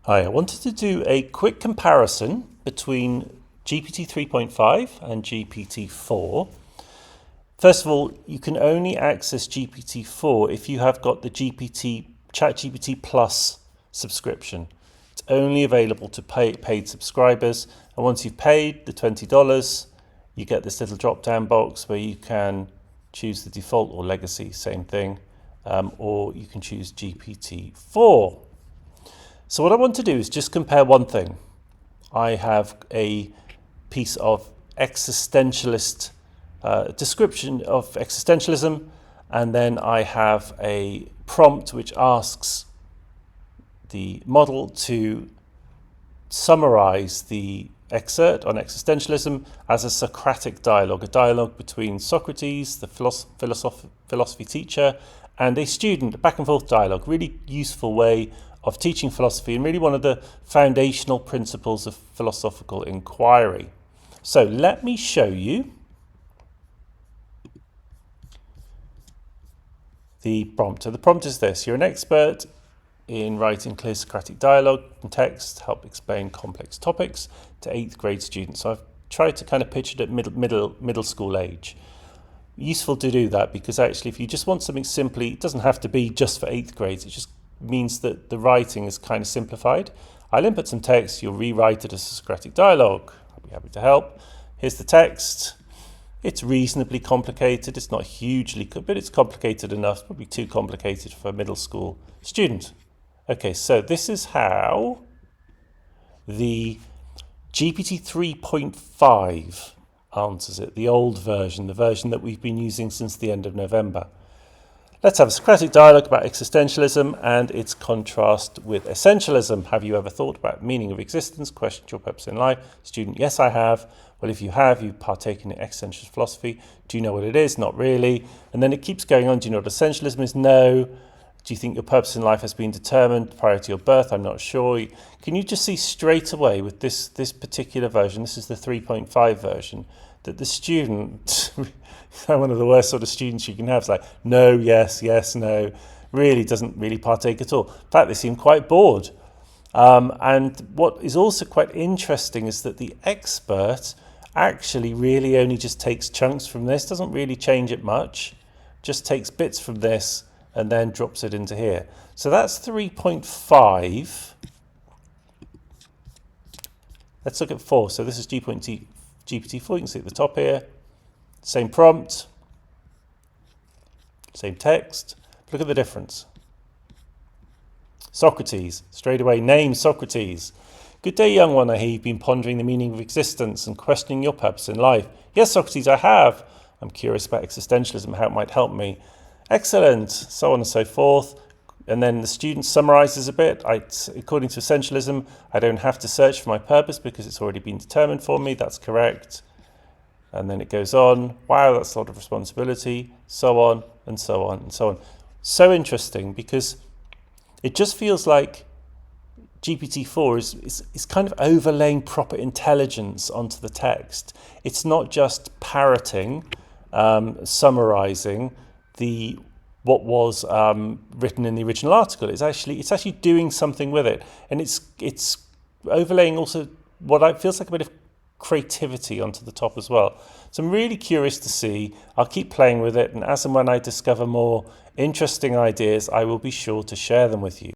Hi, I wanted to do a quick comparison between GPT 3.5 and GPT-4. First of all, you can only access GPT-4 if you have got the ChatGPT Plus subscription. It's only available to paid subscribers, and once you've paid the $20, you get this little drop-down box where you can choose the default or legacy, same thing, or you can choose GPT-4. So what I want to do is just compare one thing. I have a piece of existentialist description of existentialism, and then I have a prompt which asks the model to summarize the excerpt on existentialism as a Socratic dialogue, a dialogue between Socrates, the philosophy teacher, and a student, a back and forth dialogue. Really useful way of teaching philosophy and really one of the foundational principles of philosophical inquiry. So let me show you the prompt. So the prompt is this: you're an expert in writing clear Socratic dialogue and text, help explain complex topics to 8th grade students. So I've tried to kind of pitch it at middle school age. Useful to do that because actually if you just want something simply, it doesn't have to be just for 8th grades, it just means that the writing is kind of simplified. I'll input some text, you'll rewrite it as a Socratic dialogue. I'll be happy to help. Here's the text. It's reasonably complicated. It's not hugely, but it's complicated enough, probably too complicated for a middle school student. Okay, so this is how the GPT 3.5 answers it, the old version, the version that we've been using since the end of November. Let's have a Socratic dialogue about existentialism and its contrast with essentialism. Have you ever thought about meaning of existence? Questioned your purpose in life? Student: yes, I have. Well, if you have, you've partaken in existentialist philosophy. Do you know what it is? Not really. And then it keeps going on. Do you know what essentialism is? No. Do you think your purpose in life has been determined prior to your birth? I'm not sure. Can you just see straight away with this particular version, this is the 3.5 version, that the student, one of the worst sort of students you can have, is like, no, yes, yes, no, really doesn't really partake at all. In fact, they seem quite bored. And what is also quite interesting is that the expert actually really only just takes chunks from this, doesn't really change it much, just takes bits from this and then drops it into here. So that's 3.5. Let's look at 4. So this is GPT-4. You can see at the top here. Same prompt, same text. Look at the difference. Socrates, straight away, name Socrates. Good day, young one. I hear you've been pondering the meaning of existence and questioning your purpose in life. Yes, Socrates, I have. I'm curious about existentialism, how it might help me. Excellent, so on and so forth. And then the student summarizes a bit. According to essentialism, I don't have to search for my purpose because it's already been determined for me. That's correct. And then it goes on. Wow, that's a lot of responsibility. So on and so on and so on. So interesting because it just feels like GPT-4 is kind of overlaying proper intelligence onto the text. It's not just parroting, summarizing what was written in the original article. It's actually doing something with it, and it's overlaying also what feels like a bit of creativity onto the top as well. So I'm really curious to see. I'll keep playing with it, and as and when I discover more interesting ideas, I will be sure to share them with you.